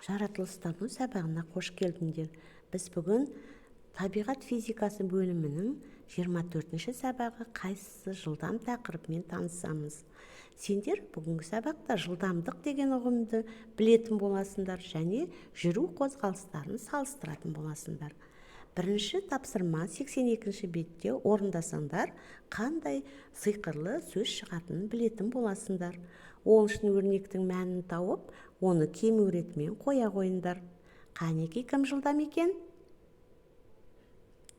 Жаратылыстану сабағына қош келдіңдер. Біз бүгін табиғат физикасы бөлімінің 24-ші сабағы қайсысы жылдам тақырыбымен танысамыз. Сендер бүгінгі сабақта жылдамдық деген ұғымды білетін боласыңдар және жүру қозғалыстарын салыстыратын боласыңдар. Бірінші тапсырма 82-ші бетте орындасаңдар, қандай сиқырлы сөз шығатынын білетін боласыңдар. Ол үшін өрнектің мәнін тауып, оны кему ретімен қоя қойыңдар. Қанеки кім жылдам екен?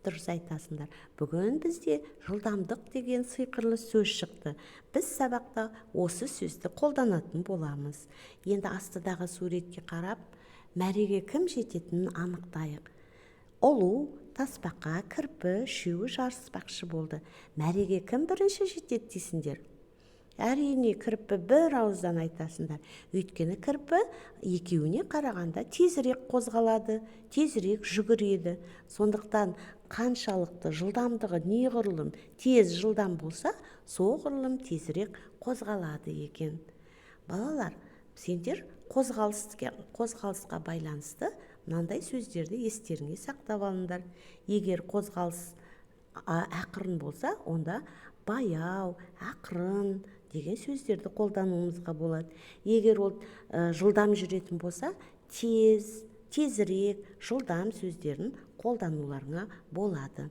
Дұрыс айтасыңдар. Бүгін бізде жылдамдық деген сиқырлы сөз шықты. Біз сабақта осы сөзді қолданатын боламыз. Енді астыдағы суретке қарап, мәреге кім жететінін анықтайық. Ұлу, тасбақа, кірпі, үшеуі жарыспақшы болды. Мәреге кім бірінші жетеді дейсіңдер? Әрине, кірпі бір ауыздан айтасыңдар. Өйткені кірпі екеуіне қарағанда тезірек қозғалады, тезірек жүгіреді. Сондықтан қаншалықты жылдамдығы неғұрлым тез жылдам болса, соғұрлым тезірек қозғалады екен. Балалар, сендер қозғалысқа байланысты мынандай сөздерді естеріңе сақтап алыңдар. Егер қозғалыс ақырын болса, онда баяу, ақырын деген сөздерді қолдануымызға болады. Егер ол жылдам жүретін болса, тез, тезірек, жылдам сөздерін қолдануларыңа болады.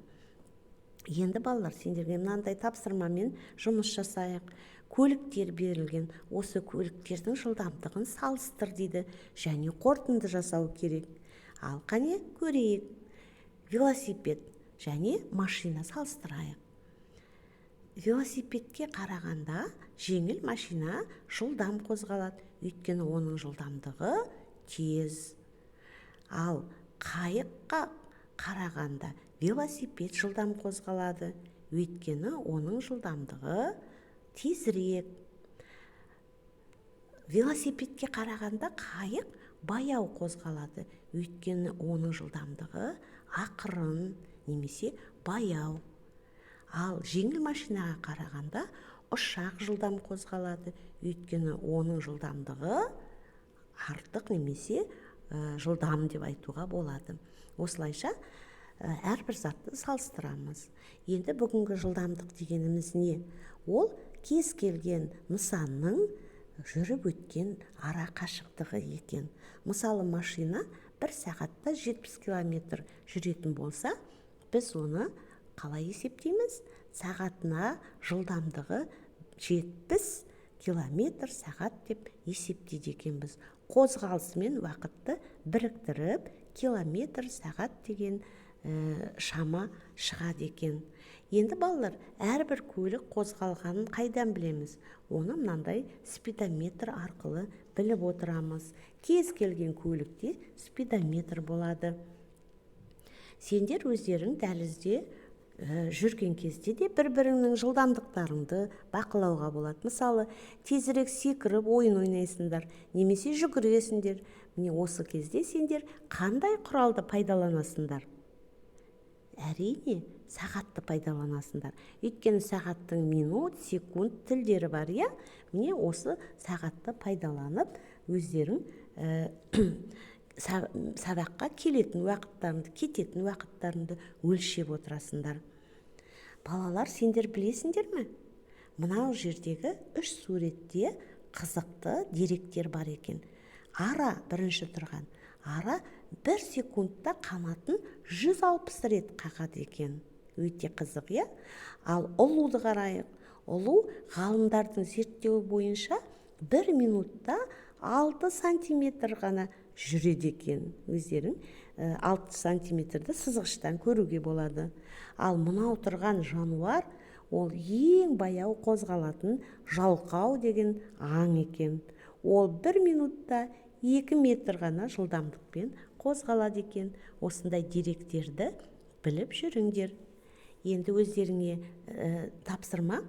Енді балалар, сендерге мынандай тапсырмамен жұмыс жасайық. Көліктер берілген, осы көліктердің жылдамдығын салыстыр дейді және қорытынды жасау керек. Ал қане көрейік. Велосипед және машина салыстырайық. Велосипедке қарағанда жеңіл машина жылдам қозғалады, өйткені оның жылдамдығы тез. Ал қайыққа қарағанда велосипед жылдам қозғалады, өйткені оның жылдамдығы тезірек. Велосипедке қарағанда қайық баяу қозғалады, өйткені оның жылдамдығы ақырын немесе баяу. Ал жеңіл машинаға қарағанда ұшақ жылдам қозғалады, өйткені оның жылдамдығы артық немесе жылдам деп айтуға болады. Осылайша әрбір затты салыстырамыз. Енді бүгінгі жылдамдық дегеніміз не? Ол кез келген нысанның жүріп өткен ара қашықтығы екен. Мысалы, машина 1 сағатта 70 км жүретін болса, біз оны қалай есептейміз? Сағатына жылдамдығы 70 км сағат деп есептейді екенбіз. Қозғалысымен уақытты біріктіріп, километр сағат деген шама шығады екен. Енді балалар, әрбір көлік қозғалғанын қайдан білеміз? Оны мынандай спидометр арқылы біліп отырамыз. Кез келген көлікте спидометр болады. Сендер өздерің дәлізде жүрген кезде де бір-біріңнің жылдамдықтарыңды бақылауға болады. Мысалы, тезірек секіріп ойын ойнайсыңдар, немесе жүгіресіңдер. Міне осы кезде сендер қандай құралды пайдаланасыңдар? Әрине, сағатты пайдаланасыңдар. Өйткені сағаттың минут, секунд тілдері бар, иә? Міне осы сағатты пайдаланып, өздерің сабаққа келетін уақыттарыңды, кететін уақыттарыңды өлшеп отырасыңдар. Балалар, сендер білесіңдер ме? Мынау жердегі 3 суретте қызықты деректер бар екен. Ара бірінші тұрған. Ара 1 секундта қанатын 160 рет қағады екен. Өте қызық, иә? Ал ұлуды қарайық. Ұлу ғалымдардың зерттеуі бойынша 1 минутта 6 сантиметр ғана жүреді екен. Өздерің 6 сантиметрді сызғыштан көруге болады. Ал мынау тұрған жануар, ол ең баяу қозғалатын жалқау деген аң екен. Ол 1 минутта 2 метр ғана жылдамдықпен қозғалады екен. Осындай деректерді біліп жүріңдер. Енді өздеріңе тапсырма.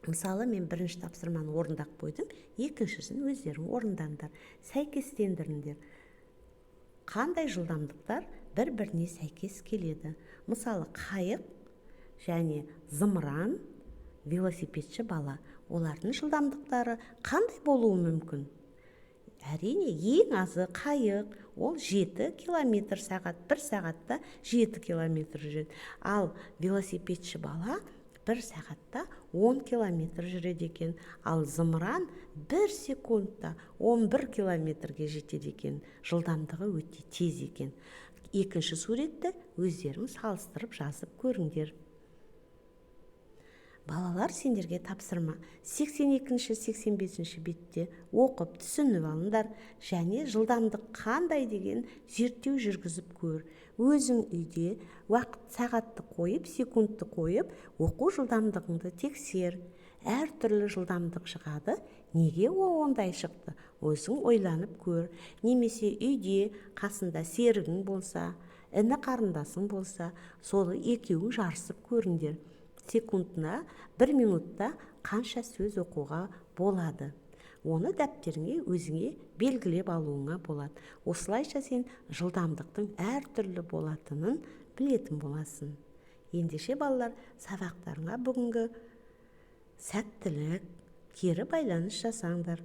Мысалы, мен бірінші тапсырманы орындап қойдым, екіншісін өздерің орындаңдар. Сәйкестендіріңдер. Қандай жылдамдықтар бір-біріне сәйкес келеді? Мысалы, қайық және зымыран, велосипедші бала. Олардың жылдамдықтары қандай болуы мүмкін? Әрине, ең азы қайық, ол 7 километр сағат, 1 сағатта 7 километр жүреді. Ал велосипедші бала 1 сағатта 10 километр жүреді екен. Ал зымыран 1 секундта 11 километрге жетеді екен. Жылдамдығы өте тез екен. Екінші суретті өздеріңіз салыстырып жазып көріңдер. Балалар, сендерге тапсырма. 82-85 бетте оқып түсініп алыңдар, және жылдамдық қандай деген зерттеу жүргізіп көр. Өзің үйде уақыт сағатты қойып, секундты қойып, оқу жылдамдығыңды тексер. Әр түрлі жылдамдық шығады. Неге ондай шықты? Өзің ойланып көр. Немесе үйде қасында серігің болса, іні қарындасың болса, солы екеуің жарысып көріңдер. Секундына 1 минутта қанша сөз оқуға болады. Оны дәптеріңе өзіңе белгілеп алуыңа болады. Осылайша сен жылдамдықтың әр түрлі болатынын білетін боласың. Ендеше балалар, сабақтарыңа бүгінгі сәттілік, кері байланыс жасаңдар.